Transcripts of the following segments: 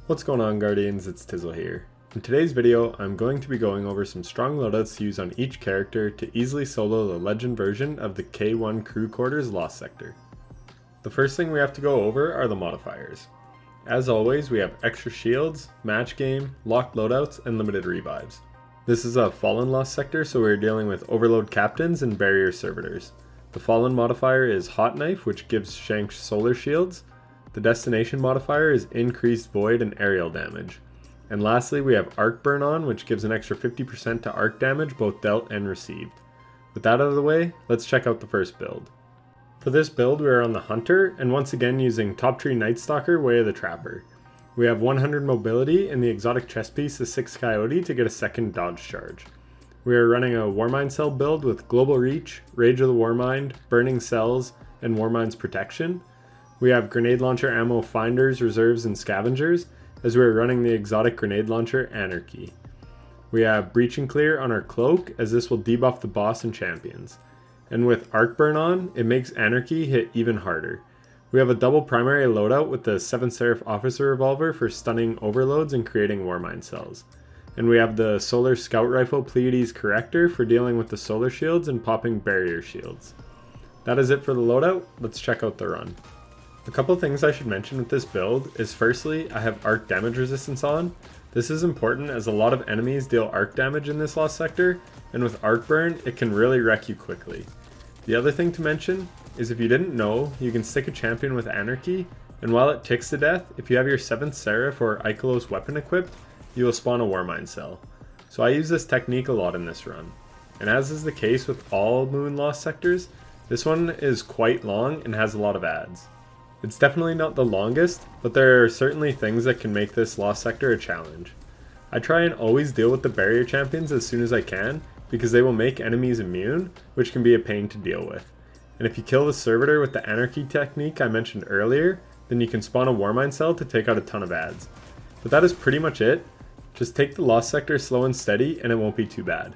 What's going on, Guardians? It's Tizzle here. In today's video, I'm going to be going over some strong loadouts to use on each character to easily solo the legend version of the K1 Crew Quarters Lost Sector. The first thing we have to go over are the modifiers. As always, we have extra shields, match game, locked loadouts, and limited revives. This is a Fallen Lost Sector, so we're dealing with Overload Captains and Barrier Servitors. The Fallen modifier is Hot Knife, which gives Shanks solar shields. The Destination modifier is Increased Void and Aerial damage. And lastly, we have Arc Burn on, which gives an extra 50% to arc damage both dealt and received. With that out of the way, let's check out the first build. For this build, we are on the Hunter, and once again using Top Tree Night Stalker, Way of the Trapper. We have 100 mobility, and the exotic chest piece is 6 Coyote to get a second dodge charge. We are running a Warmind Cell build with Global Reach, Rage of the Warmind, Burning Cells, and Warmind's Protection. We have Grenade Launcher Ammo Finders, Reserves, and Scavengers, as we are running the exotic Grenade Launcher Anarchy. We have Breach and Clear on our Cloak, as this will debuff the boss and champions. And with Arc Burn on, it makes Anarchy hit even harder. We have a double primary loadout with the 7 Seraph Officer Revolver for stunning overloads and creating Warmind Cells. And we have the Solar Scout Rifle Pleiades Corrector for dealing with the solar shields and popping barrier shields. That is it for the loadout. Let's check out the run. A couple things I should mention with this build is firstly, I have arc damage resistance on. This is important as a lot of enemies deal arc damage in this Lost Sector, and with Arc Burn, it can really wreck you quickly. The other thing to mention is if you didn't know, you can stick a champion with Anarchy, and while it ticks to death, if you have your 7th Seraph or Ikelos weapon equipped, you will spawn a Warmind Cell. So I use this technique a lot in this run. And as is the case with all Moon Lost Sectors, this one is quite long and has a lot of adds. It's definitely not the longest, but there are certainly things that can make this Lost Sector a challenge. I try and always deal with the barrier champions as soon as I can, because they will make enemies immune, which can be a pain to deal with. And if you kill the servitor with the Anarchy technique I mentioned earlier, then you can spawn a Warmind Cell to take out a ton of adds. But that is pretty much it. Just take the Lost Sector slow and steady and it won't be too bad.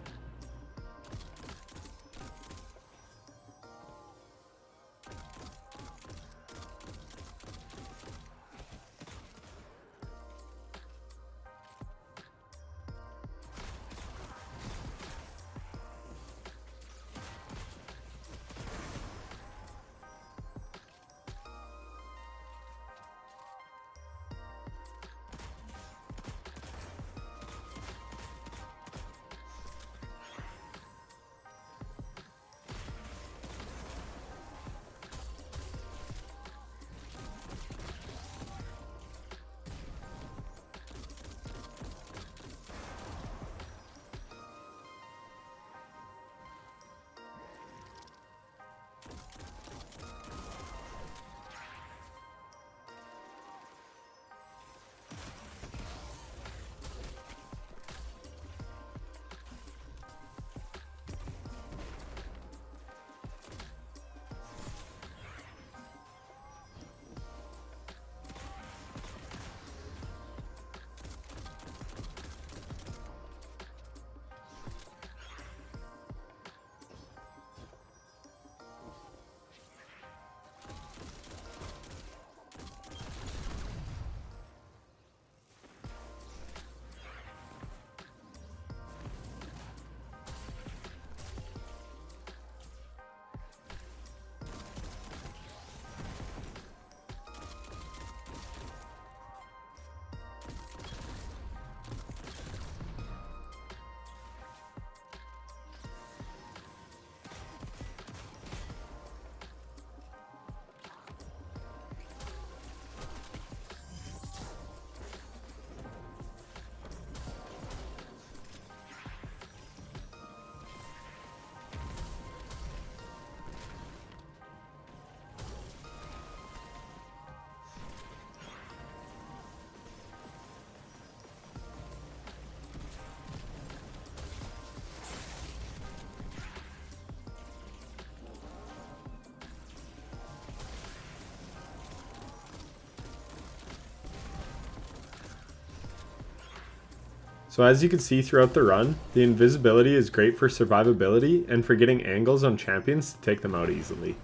So as you can see throughout the run, the invisibility is great for survivability and for getting angles on champions to take them out easily.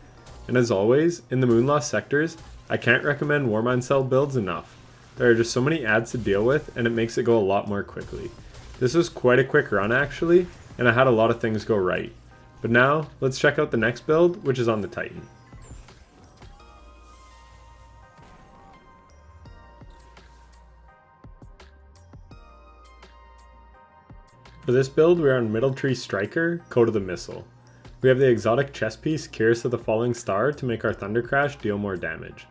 And as always, in the Moon Lost sectors, I can't recommend Warmind Cell builds enough. There are just so many ads to deal with, and it makes it go a lot more quickly. This was quite a quick run actually, and I had a lot of things go right. But now, let's check out the next build, which is on the Titan. For this build, we are on Middle Tree Striker, Code of the Missile. We have the exotic chest piece, Curse of the Falling Star, to make our Thunder Crash deal more damage.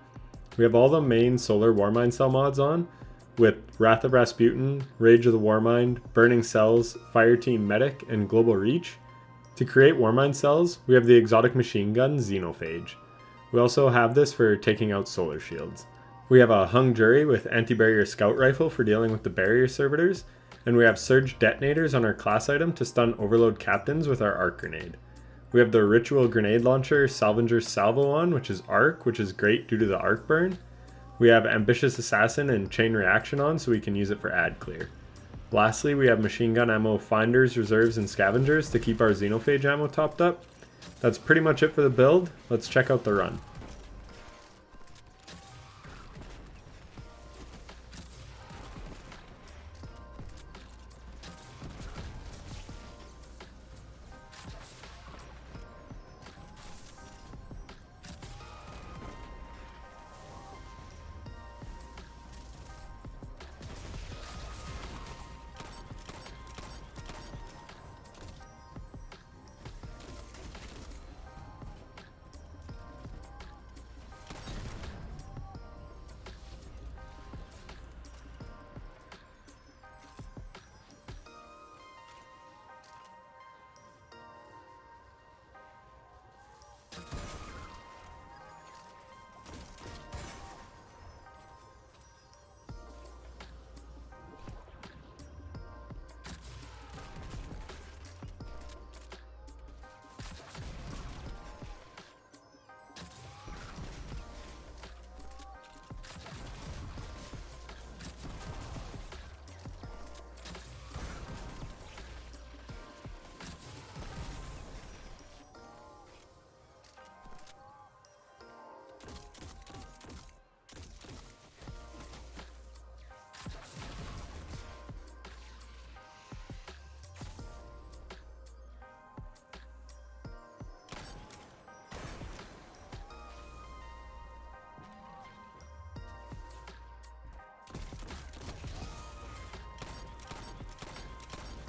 We have all the main Solar Warmind Cell mods on, with Wrath of Rasputin, Rage of the Warmind, Burning Cells, Fireteam Medic, and Global Reach. To create Warmind Cells, we have the exotic machine gun, Xenophage. We also have this for taking out solar shields. We have a Hung Jury with Anti-Barrier Scout Rifle for dealing with the barrier servitors, and we have Surge Detonators on our class item to stun Overload Captains with our Arc Grenade. We have the Ritual Grenade Launcher Salvenger Salvo on, which is Arc, which is great due to the Arc Burn. We have Ambitious Assassin and Chain Reaction on, so we can use it for ad clear. Lastly, we have Machine Gun Ammo Finders, Reserves, and Scavengers to keep our Xenophage ammo topped up. That's pretty much it for the build. Let's check out the run.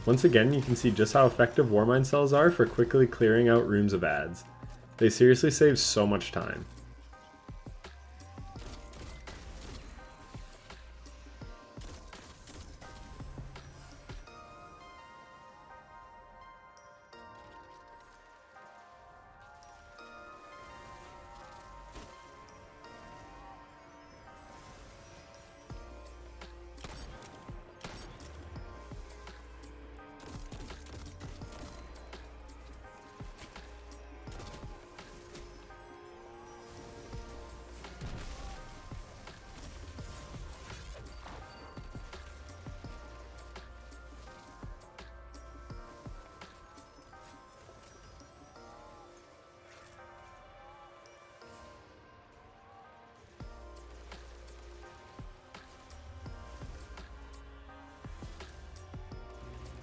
Once again, you can see just how effective Warmind Cells are for quickly clearing out rooms of ads. They seriously save so much time.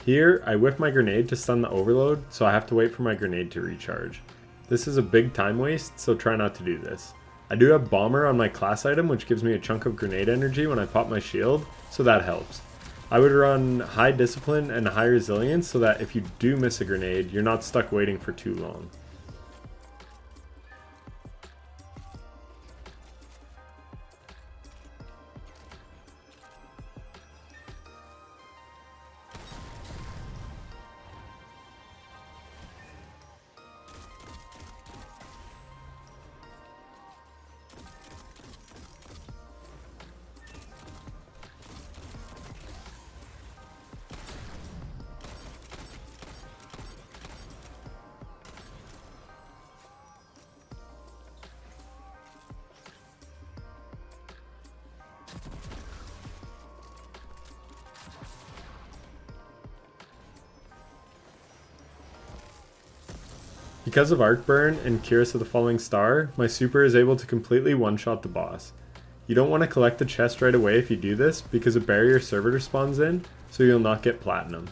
Here, I whiff my grenade to stun the overload, so I have to wait for my grenade to recharge. This is a big time waste, so try not to do this. I do have Bomber on my class item, which gives me a chunk of grenade energy when I pop my shield, so that helps. I would run High Discipline and High Resilience so that if you do miss a grenade, you're not stuck waiting for too long. Because of Arc Burn and Curse of the Falling Star, my super is able to completely one-shot the boss. You don't want to collect the chest right away if you do this because a barrier servitor spawns in, so you'll not get platinum.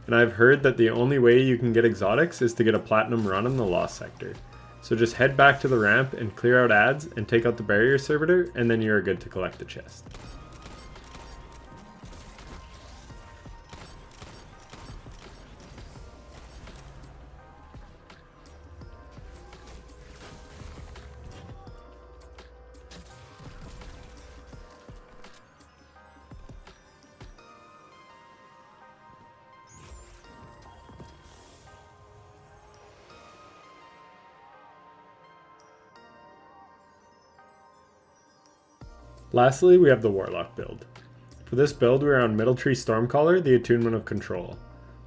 And I've heard that the only way you can get exotics is to get a platinum run in the Lost Sector. So just head back to the ramp and clear out ads and take out the barrier servitor, and then you're good to collect the chest. Lastly, we have the Warlock build. For this build, we are on Middle Tree Stormcaller, the Attunement of Control.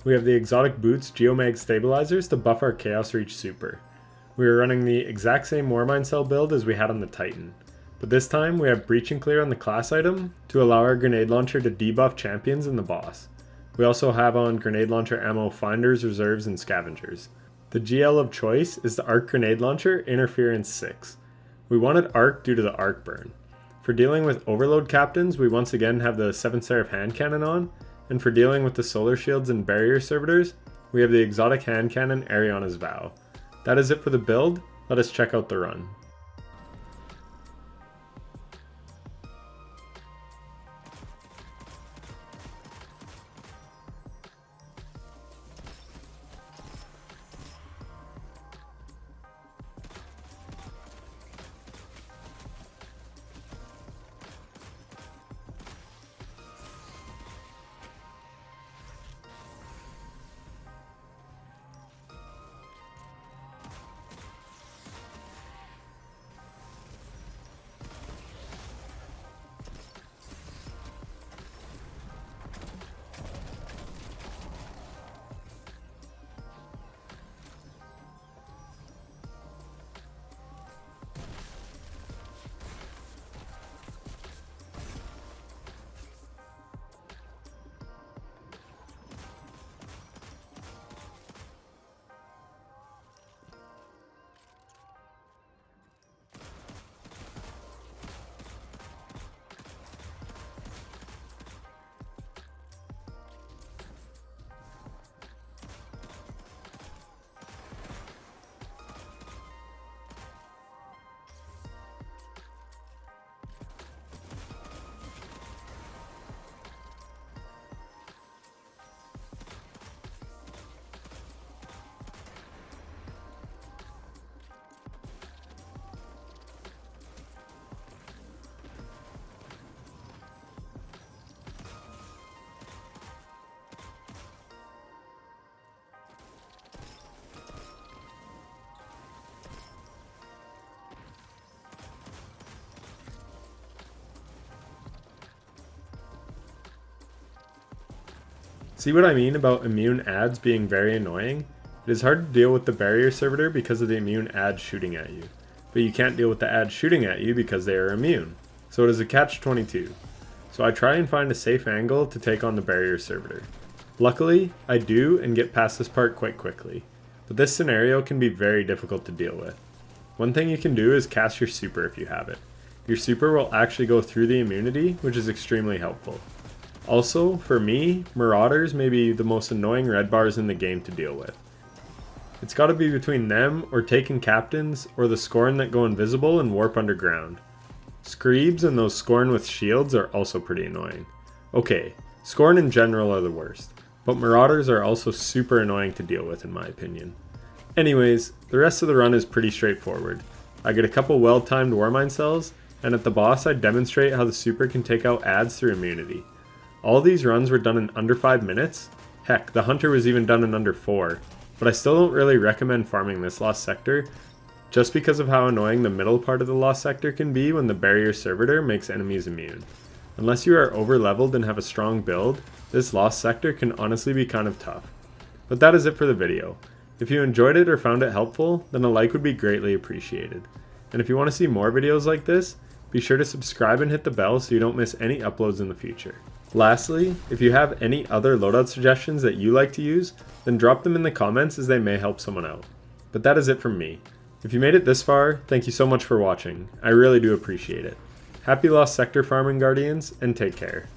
We have the exotic boots Geomag Stabilizers to buff our Chaos Reach super. We are running the exact same Warmind Cell build as we had on the Titan, but this time we have Breach and Clear on the class item to allow our Grenade Launcher to debuff champions and the boss. We also have on Grenade Launcher ammo Finders, Reserves, and Scavengers. The GL of choice is the Arc Grenade Launcher Interference 6. We wanted Arc due to the Arc Burn. For dealing with Overload Captains, we once again have the 7 Seraph Hand Cannon on, and for dealing with the Solar Shields and Barrier Servitors, we have the exotic Hand Cannon Ariana's Vow. That is it for the build. Let us check out the run. See what I mean about immune ads being very annoying? It is hard to deal with the barrier servitor because of the immune ads shooting at you, but you can't deal with the ads shooting at you because they are immune. So it is a catch-22. So I try and find a safe angle to take on the barrier servitor. Luckily, I do and get past this part quite quickly, but this scenario can be very difficult to deal with. One thing you can do is cast your super if you have it. Your super will actually go through the immunity, which is extremely helpful. Also, for me, Marauders may be the most annoying red bars in the game to deal with. It's gotta be between them or taking captains or the Scorn that go invisible and warp underground. Screebs and those Scorn with shields are also pretty annoying. Okay, Scorn in general are the worst, but Marauders are also super annoying to deal with in my opinion. Anyways, the rest of the run is pretty straightforward. I get a couple well-timed Warmind cells, and at the boss I demonstrate how the super can take out ads through immunity. All these runs were done in under 5 minutes. Heck, the Hunter was even done in under 4. But I still don't really recommend farming this Lost Sector, just because of how annoying the middle part of the Lost Sector can be when the Barrier Servitor makes enemies immune. Unless you are over leveled and have a strong build, this Lost Sector can honestly be kind of tough. But that is it for the video. If you enjoyed it or found it helpful, then a like would be greatly appreciated. And if you want to see more videos like this, be sure to subscribe and hit the bell so you don't miss any uploads in the future. Lastly, if you have any other loadout suggestions that you like to use, then drop them in the comments as they may help someone out. But that is it from me. If you made it this far, thank you so much for watching. I really do appreciate it. Happy Lost Sector farming, Guardians, and take care.